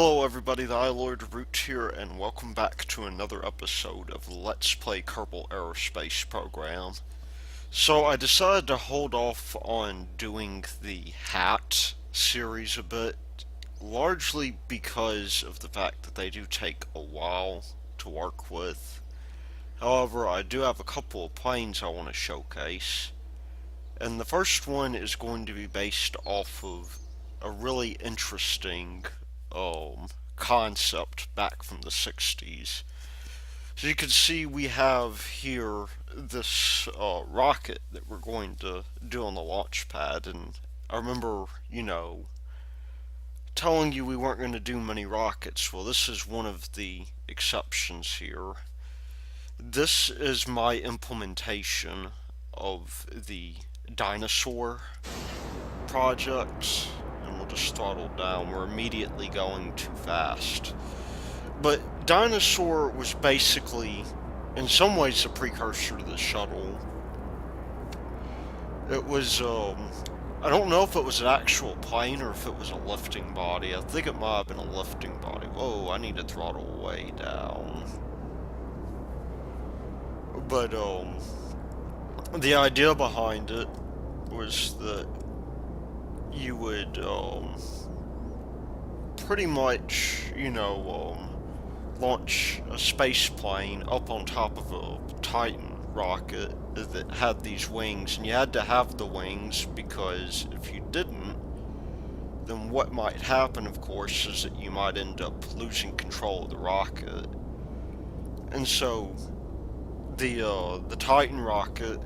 Hello everybody, the iLord Root here, and welcome back to another episode of Let's Play Kerbal Aerospace program. So I decided to hold off on doing the hat series a bit, largely because of the fact that they do take a while to work with. However, I do have a couple of planes I want to showcase, and the first one is going to be based off of a really interesting concept back from the 60s. So you can see we have here this rocket that we're going to do on the launch pad, and I remember, telling you we weren't going to do many rockets. Well, this is one of the exceptions here. This is my implementation of the Dyna-Soar project, and we'll just throttle down. We're immediately going too fast. But Dyna-Soar was basically, in some ways, a precursor to the shuttle. It was, I don't know if it was an actual plane or if it was a lifting body. I think it might have been a lifting body. Whoa, I need to throttle way down. But, the idea behind it was that you would, pretty much, launch a space plane up on top of a Titan rocket that had these wings, and you had to have the wings because if you didn't, then what might happen, of course, is that you might end up losing control of the rocket. And so the Titan rocket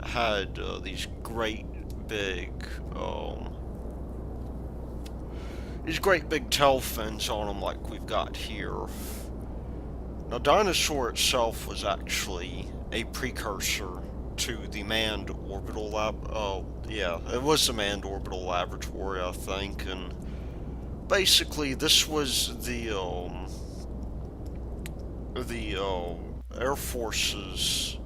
had these great big tail fins on them like we've got here. Now, Dyna-Soar itself was actually a precursor to the Manned Orbital it was the Manned Orbital Laboratory, I think, and basically this was the Air Force's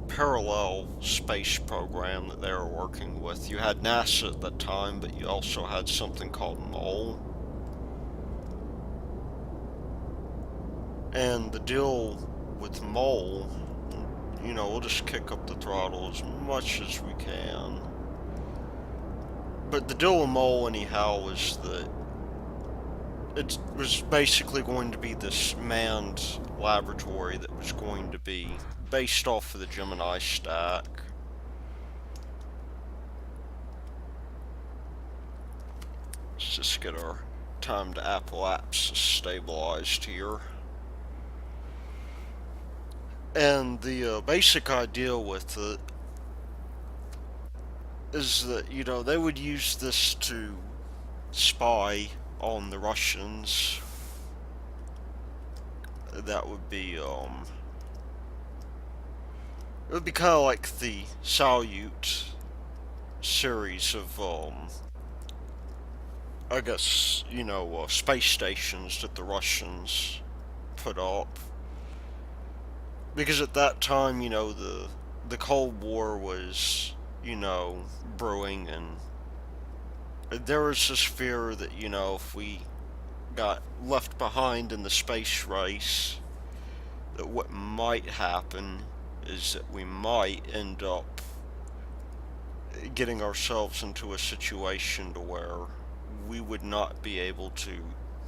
parallel space program that they were working with. You had NASA at that time, but you also had something called MOL. And the deal with MOL, we'll just kick up the throttle as much as we can. But the deal with MOL, anyhow, was that it was basically going to be this manned laboratory that was going to be based off of the Gemini stack. Let's just get our time to apoapsis stabilized here. And the basic idea with it is that, they would use this to spy on the Russians. That would be, it would be kind of like the Salyut series of, I guess, space stations that the Russians put up. Because at that time, the Cold War was, brewing, and there was this fear that, if we got left behind in the space race, that what might happen is that we might end up getting ourselves into a situation to where we would not be able to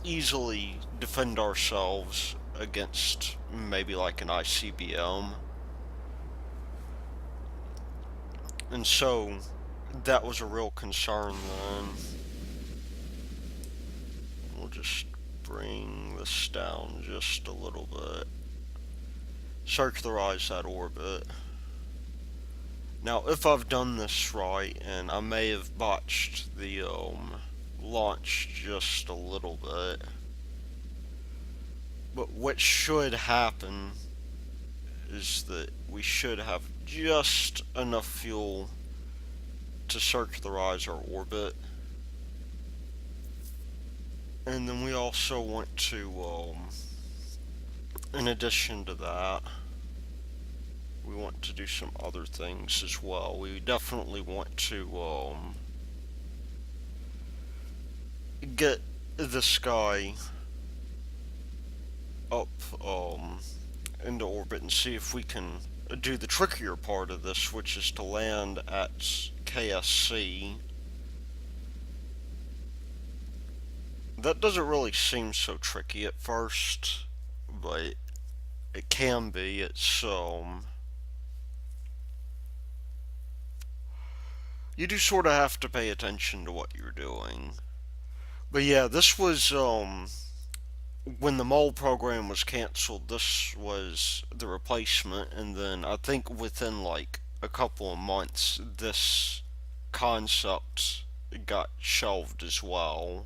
easily defend ourselves against maybe like an ICBM. And so that was a real concern then. We'll just bring this down just a little bit. Circularize that orbit. Now, if I've done this right, and I may have botched the launch just a little bit, but what should happen is that we should have just enough fuel to circularize our orbit. And then we also want to, in addition to that, we want to do some other things as well. We definitely want to, get this guy up into orbit and see if we can do the trickier part of this, which is to land at KSC. That doesn't really seem so tricky at first, but it can be. You do sort of have to pay attention to what you're doing. But yeah, this was, when the mole program was canceled, this was the replacement, and then I think within like a couple of months, this concept got shelved as well.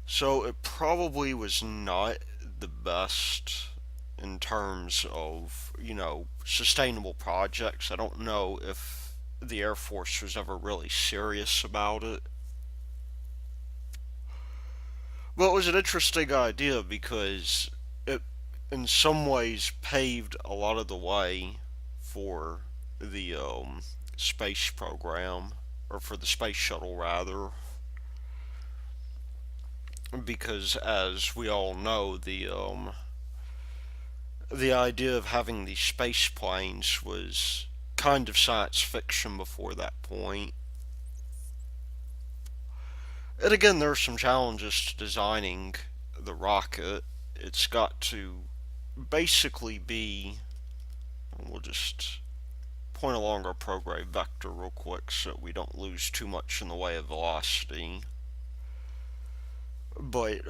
So it probably was not the best in terms of, sustainable projects. I don't know if the Air Force was ever really serious about it. Well, it was an interesting idea because it, in some ways, paved a lot of the way for the space program, or for the space shuttle, rather. Because, as we all know, the idea of having these space planes was kind of science fiction before that point. And again, there are some challenges to designing the rocket. It's got to basically be. We'll just point along our prograde vector real quick so we don't lose too much in the way of velocity. But,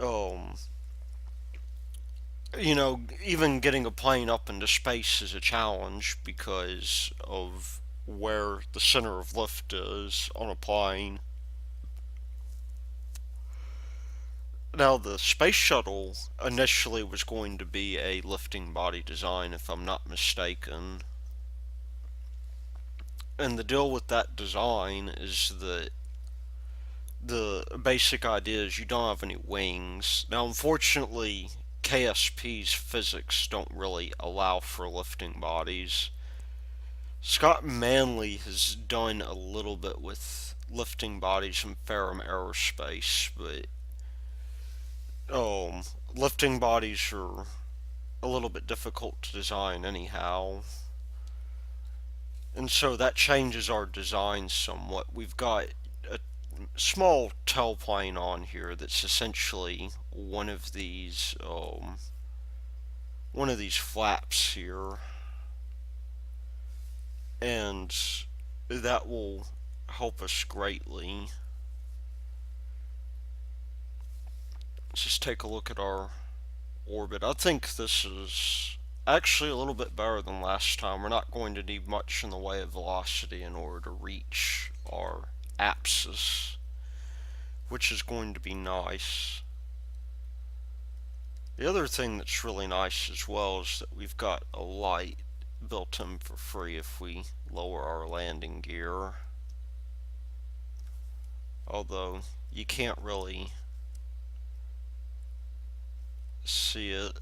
even getting a plane up into space is a challenge because of where the center of lift is on a plane. Now, the space shuttle initially was going to be a lifting body design, if I'm not mistaken. And the deal with that design is that the basic idea is you don't have any wings. Now, unfortunately, KSP's physics don't really allow for lifting bodies. Scott Manley has done a little bit with lifting bodies in Ferrum Aerospace, but lifting bodies are a little bit difficult to design anyhow. And so that changes our design somewhat. We've got a small tailplane on here that's essentially one of these flaps here, and that will help us greatly. Let's just take a look at our orbit. I think this is actually a little bit better than last time. We're not going to need much in the way of velocity in order to reach our apsis, which is going to be nice. The other thing that's really nice as well is that we've got a light built in for free if we lower our landing gear. Although you can't really see it.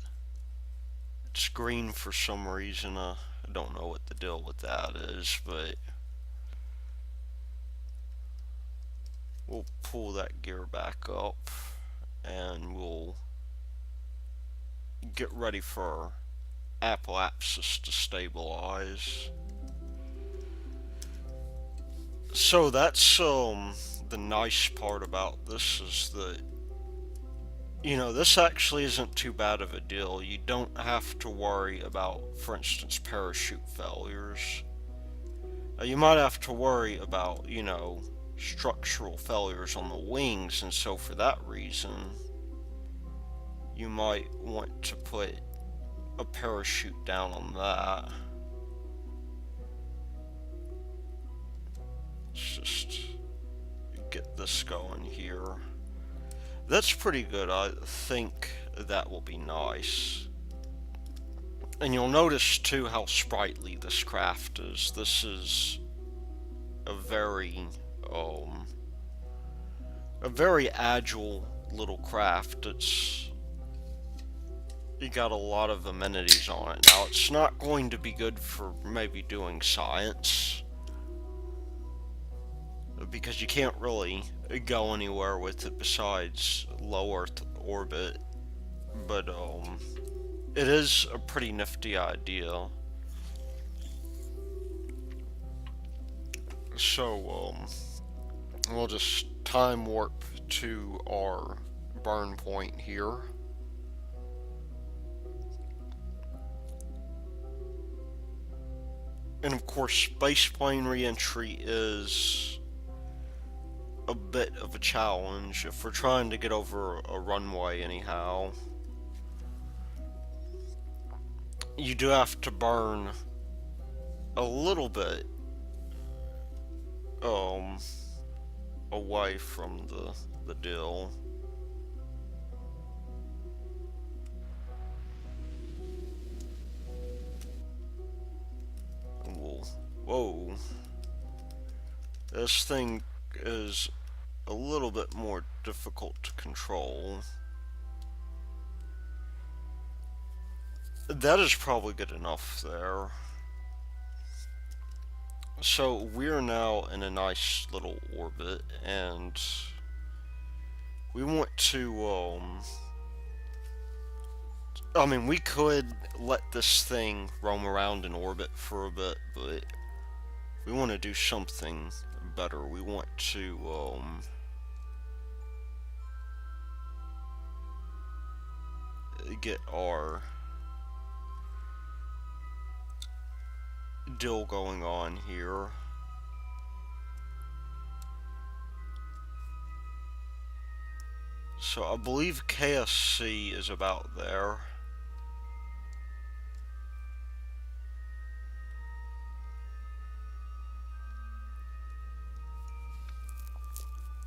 It's green for some reason. I don't know what the deal with that is, but we'll pull that gear back up and we'll get ready for apoapsis to stabilize. So that's the nice part about this is that this actually isn't too bad of a deal. You don't have to worry about, for instance, parachute failures. You might have to worry about, structural failures on the wings, and so for that reason, you might want to put a parachute down on that. Let's just get this going here. That's pretty good. I think that will be nice. And you'll notice too how sprightly this craft is. This is a very agile little craft. You got a lot of amenities on it. Now, it's not going to be good for maybe doing science, because you can't really go anywhere with it besides low Earth orbit. but it is a pretty nifty idea. So we'll just time warp to our burn point here. And of course, spaceplane reentry is a bit of a challenge if we're trying to get over a runway anyhow. You do have to burn a little bit um away from the dill. Whoa. This thing is a little bit more difficult to control. That is probably good enough there. So we're now in a nice little orbit, and we want to, I mean, we could let this thing roam around in orbit for a bit, but we want to do something better. We want to, get our deal going on here. So I believe KSC is about there.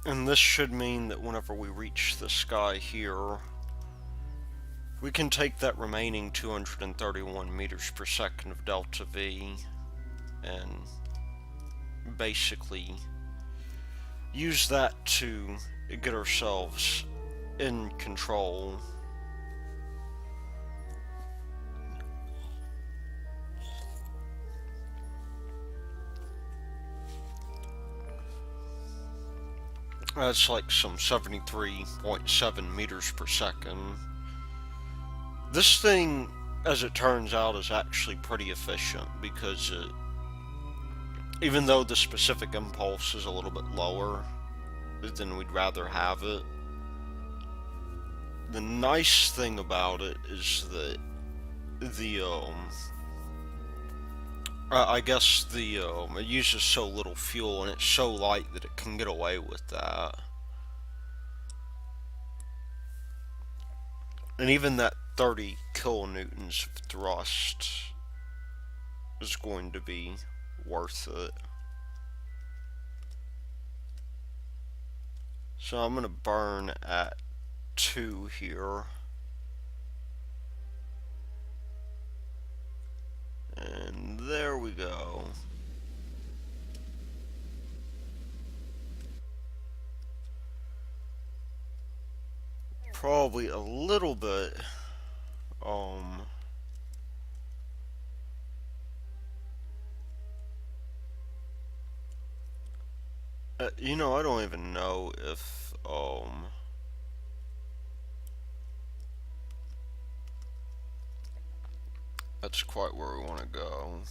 And this should mean that whenever we reach the sky here, we can take that remaining 231 meters per second of delta V and basically use that to get ourselves in control. That's like some 73.7 meters per second. This thing, as it turns out, is actually pretty efficient because even though the specific impulse is a little bit lower than we'd rather have it, the nice thing about it is that I guess it uses so little fuel and it's so light that it can get away with that. And even that 30 kilonewtons of thrust is going to be worth it. So I'm going to burn at 2 here. And there we go. Probably a little bit, you know, I don't even know if, that's quite where we want to go.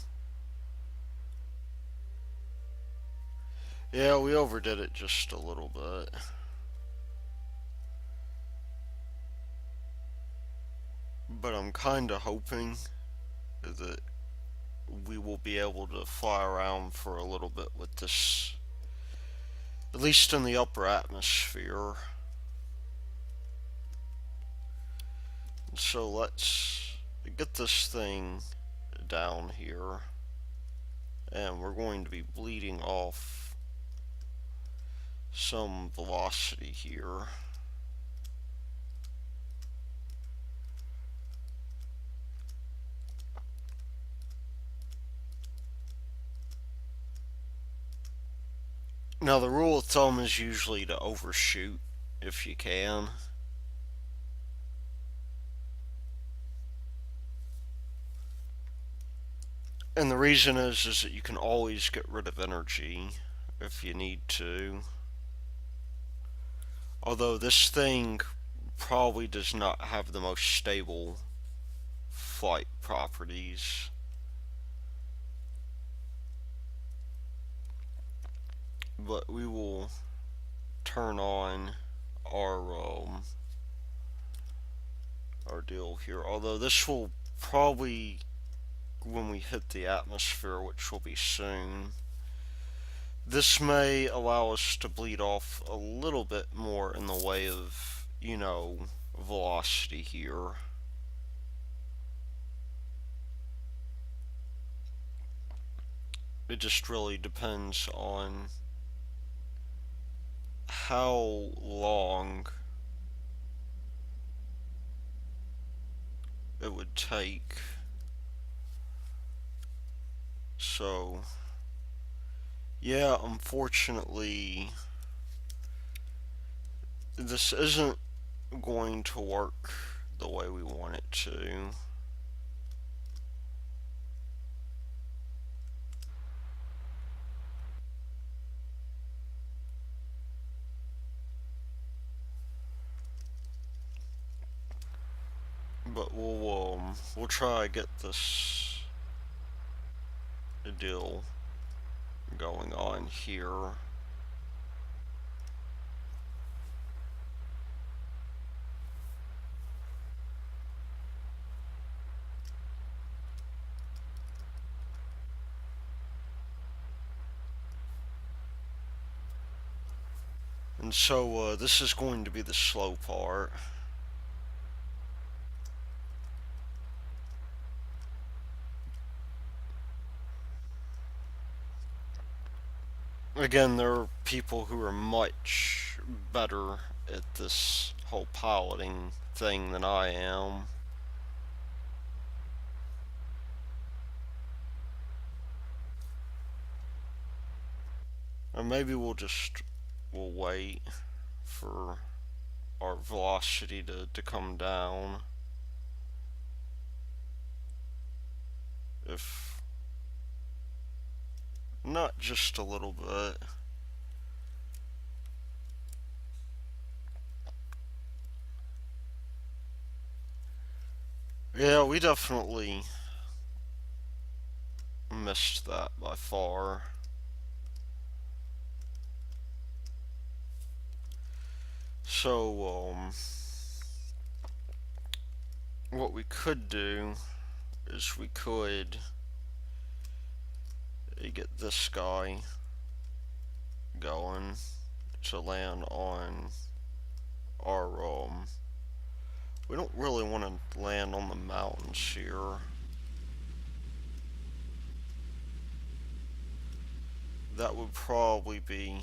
Yeah, we overdid it just a little bit. But I'm kinda hoping that we will be able to fly around for a little bit with this, at least in the upper atmosphere. So let's get this thing down here, and we're going to be bleeding off some velocity here. Now the rule of thumb is usually to overshoot if you can. And the reason is that you can always get rid of energy if you need to. Although this thing probably does not have the most stable flight properties. But we will turn on our our deal here. Although this will probably, when we hit the atmosphere, which will be soon, this may allow us to bleed off a little bit more in the way of, velocity here. It just really depends on how long it would take. So, yeah, unfortunately, this isn't going to work the way we want it to. But we'll try to get this deal going on here. And so this is going to be the slow part. Again, there are people who are much better at this whole piloting thing than I am. Or maybe we'll wait for our velocity to come down. If not just a little bit. Yeah, we definitely missed that by far. So, what we could do is we could get this guy going to land on our, we don't really want to land on the mountains here. That would probably be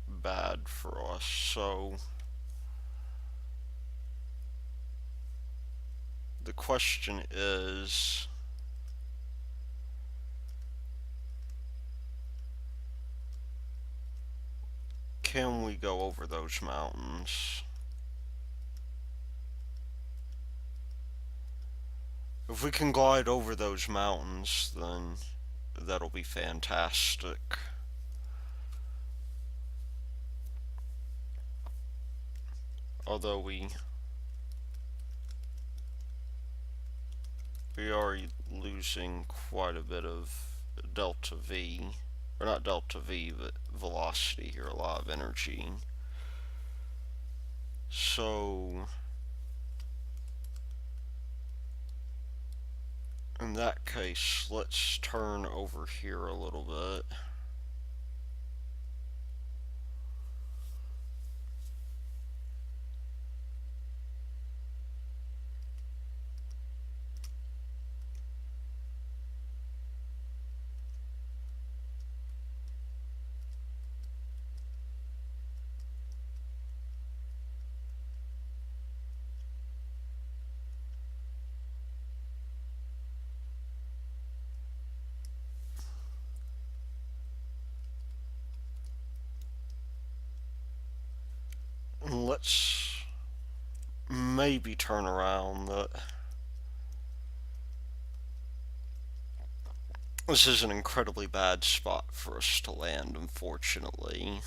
bad for us, so the question is, can we go over those mountains? If we can glide over those mountains, then that'll be fantastic. Although we are losing quite a bit of delta V, or not delta V, but velocity here, a lot of energy. So, in that case, let's turn over here a little bit. And let's maybe turn around. This is an incredibly bad spot for us to land, unfortunately.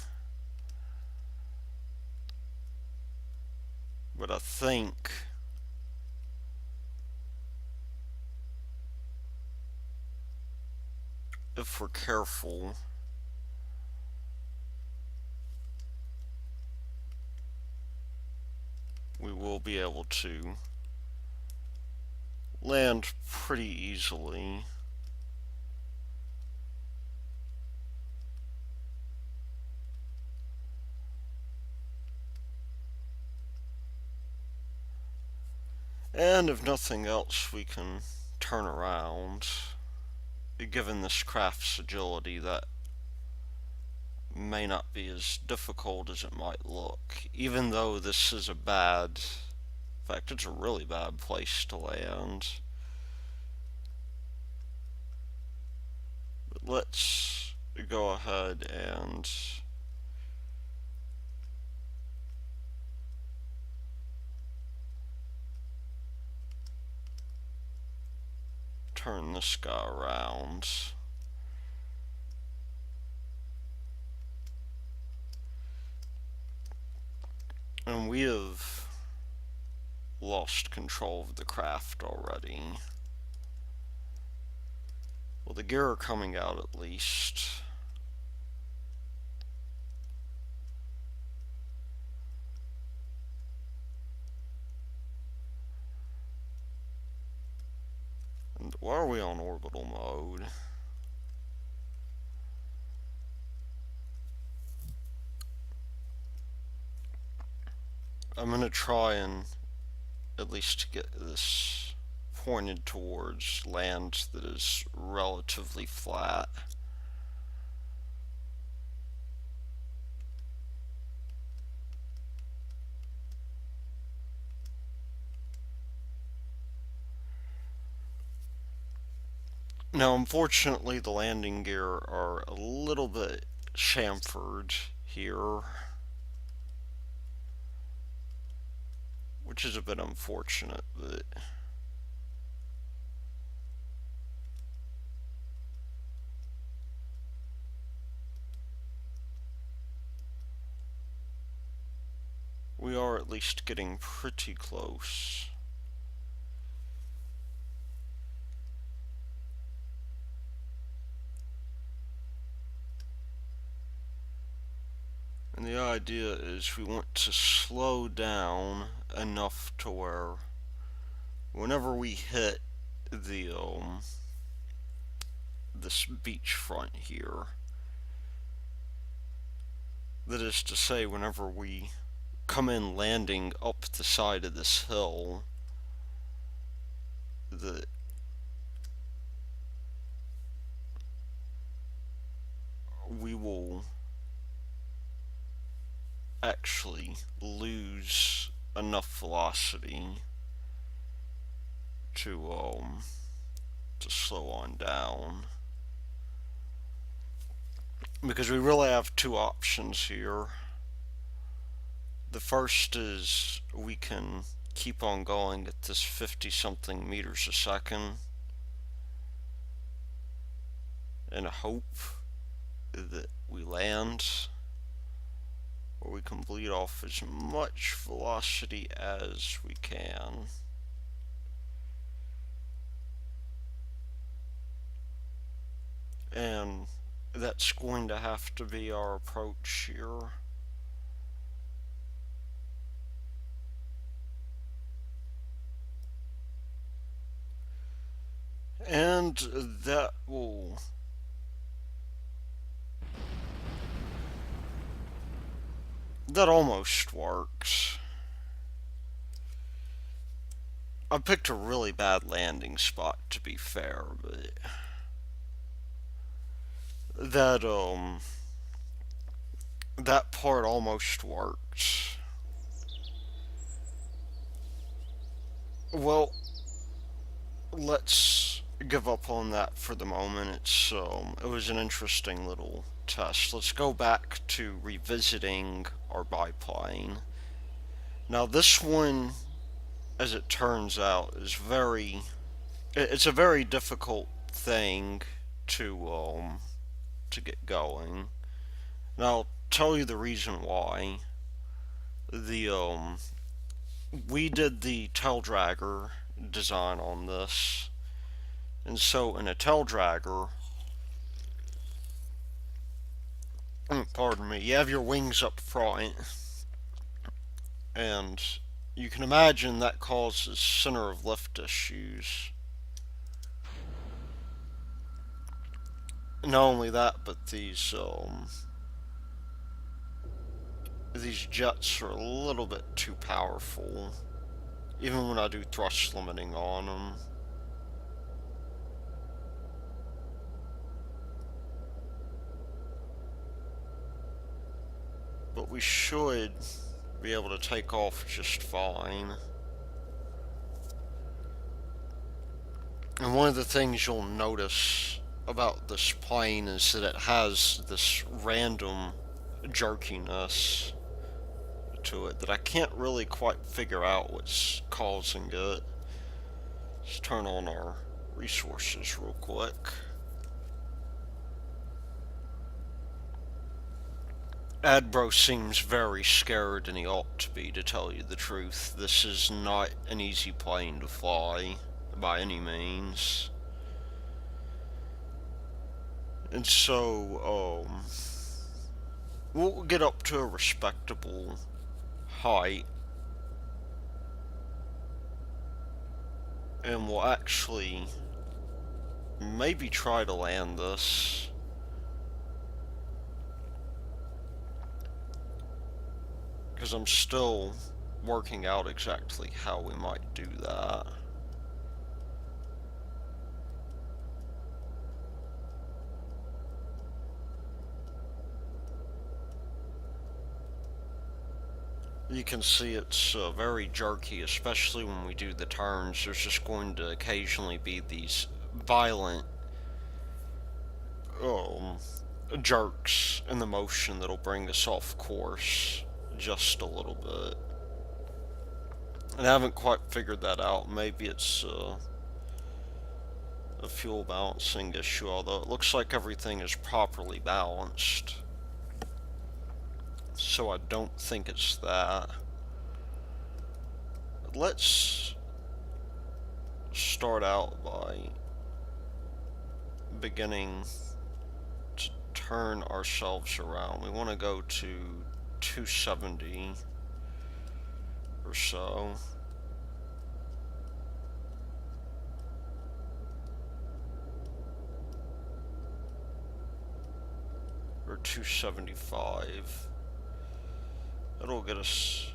But I think if we're careful, we will be able to land pretty easily. And if nothing else, we can turn around. Given this craft's agility, that may not be as difficult as it might look, even though this is a bad, in fact, it's a really bad place to land. But let's go ahead and turn this guy around. And we have lost control of the craft already. Well, the gear are coming out at least. And why are we on orbital mode? I'm gonna try and at least get this pointed towards land that is relatively flat. Now, unfortunately, the landing gear are a little bit chamfered here, which is a bit unfortunate, but we are at least getting pretty close. And the idea is we want to slow down enough to where whenever we hit the this beachfront here, that is to say, whenever we come in landing up the side of this hill, that we will actually lose enough velocity to slow on down, because we really have two options here. The first is we can keep on going at this 50 something meters a second and hope that we land, or we can bleed off as much velocity as we can. And that's going to have to be our approach here. And that will that almost works. I picked a really bad landing spot, to be fair, but that that part almost worked. Well, let's give up on that for the moment. It was an interesting little test. Let's go back to revisiting our biplane. Now this one, as it turns out, is it's a very difficult thing to get going. And I'll tell you the reason why. The we did the tail dragger design on this. And so in a tail dragger, pardon me, you have your wings up front, and you can imagine that causes center of lift issues. Not only that, but these jets are a little bit too powerful, even when I do thrust limiting on them. But we should be able to take off just fine. And one of the things you'll notice about this plane is that it has this random jerkiness to it that I can't really quite figure out what's causing it. Let's turn on our resources real quick. Adbro seems very scared, and he ought to be, to tell you the truth. This is not an easy plane to fly, by any means. And so, we'll get up to a respectable height, and we'll actually maybe try to land this. Because I'm still working out exactly how we might do that. You can see it's very jerky, especially when we do the turns. There's just going to occasionally be these violent jerks in the motion that'll bring us off course just a little bit. And I haven't quite figured that out. Maybe it's a fuel balancing issue, although it looks like everything is properly balanced. So I don't think it's that. Let's start out by beginning to turn ourselves around. We want to go to 270 or so. Or 275. It'll get us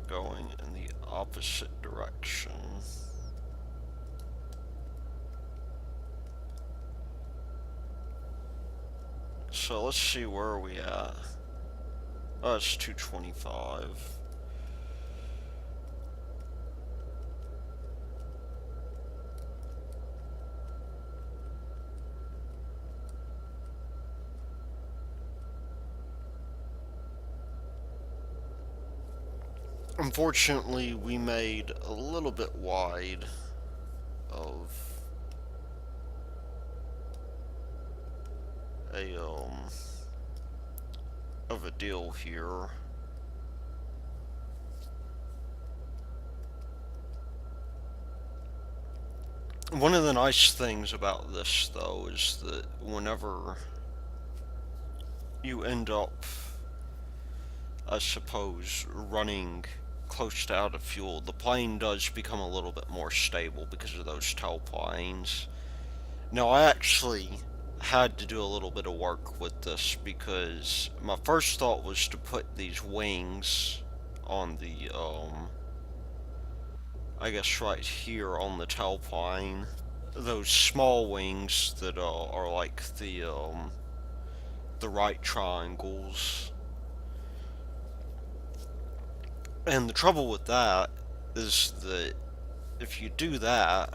going in the opposite direction. So let's see, where are we at? Oh, it's 225. Unfortunately, we made a little bit wide of a deal here. One of the nice things about this, though, is that whenever you end up, I suppose, running close to out of fuel, the plane does become a little bit more stable because of those tailplanes. Now, I actually had to do a little bit of work with this because my first thought was to put these wings on the, I guess right here on the tailplane. Those small wings that are like the right triangles. And the trouble with that is that if you do that,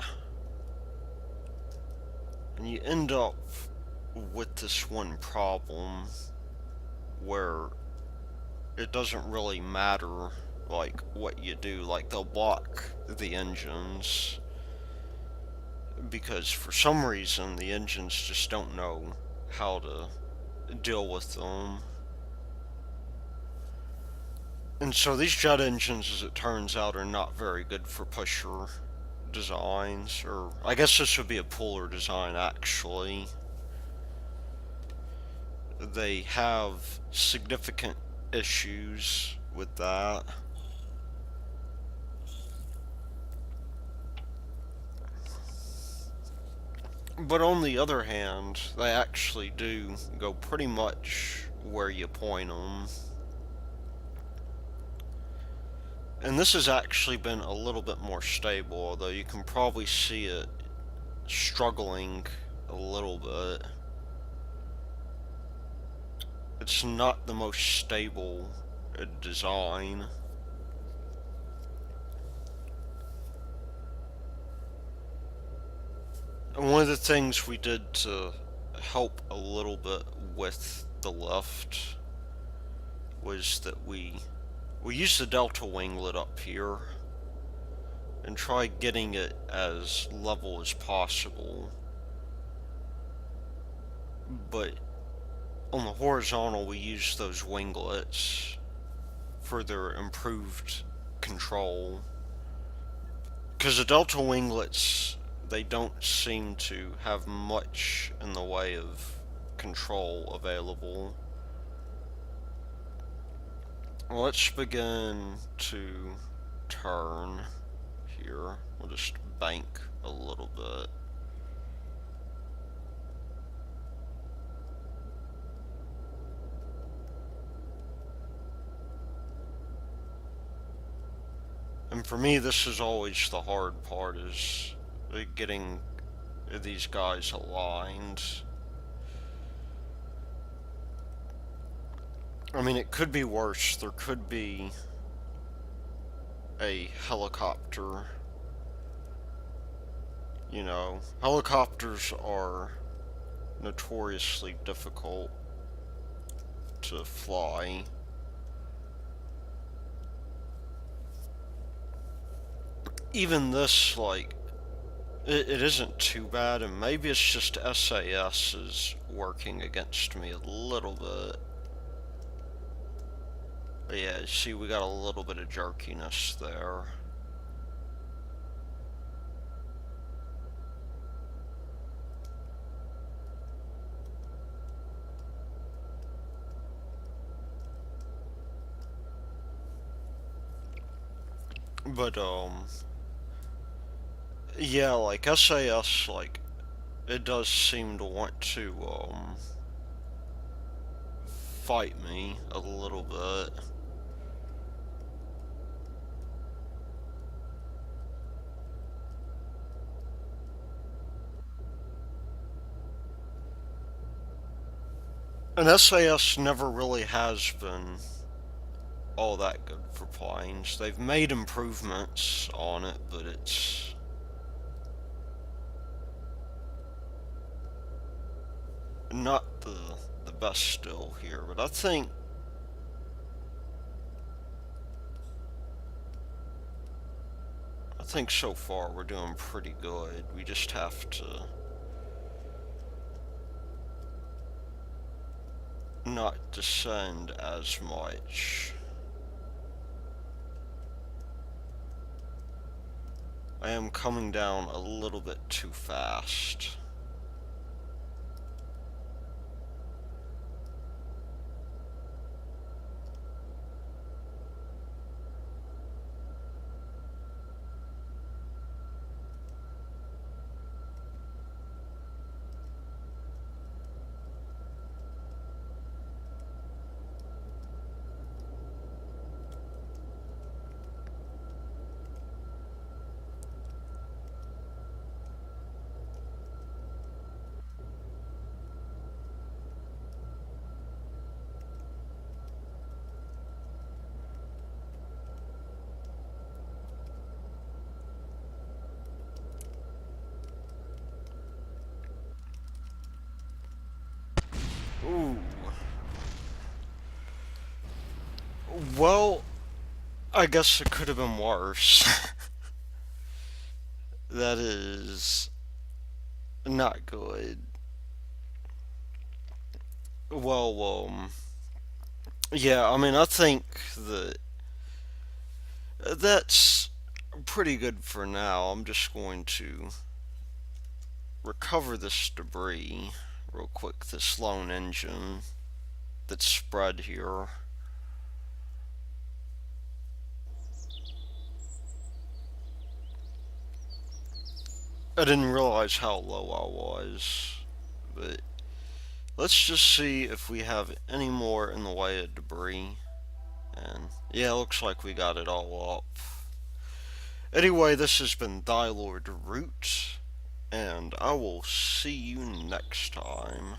and you end up with this one problem where it doesn't really matter like what you do, like they'll block the engines because for some reason the engines just don't know how to deal with them. And so these jet engines, as it turns out, are not very good for pusher designs, or I guess this would be a puller design actually. They have significant issues with that. But on the other hand, they actually do go pretty much where you point them. And this has actually been a little bit more stable, although you can probably see it struggling a little bit. It's not the most stable design. And one of the things we did to help a little bit with the lift was that we used the delta winglet up here and tried getting it as level as possible. But on the horizontal, we used those winglets for their improved control. Because the delta winglets, they don't seem to have much in the way of control available. Let's begin to turn here. We'll just bank a little bit. And for me, this is always the hard part, is getting these guys aligned. I mean, it could be worse. There could be a helicopter. You know, helicopters are notoriously difficult to fly. Even this, like, it isn't too bad, and maybe it's just SAS is working against me a little bit. But yeah, see, we got a little bit of jerkiness there. But, yeah, like, SAS, like, it does seem to want to, fight me a little bit. And SAS never really has been all that good for planes. They've made improvements on it, but it's not the best still here. But I think so far we're doing pretty good. We just have to not descend as much. I am coming down a little bit too fast. Ooh. Well, I guess it could have been worse. That is not good. Well, yeah, I mean, I think that That's pretty good for now. I'm just going to recover this debris real quick. This lone engine that's spread here. I didn't realize how low I was, but let's just see if we have any more in the way of debris. And yeah, looks like we got it all up. Anyway, this has been Thylord Root, and I will see you next time.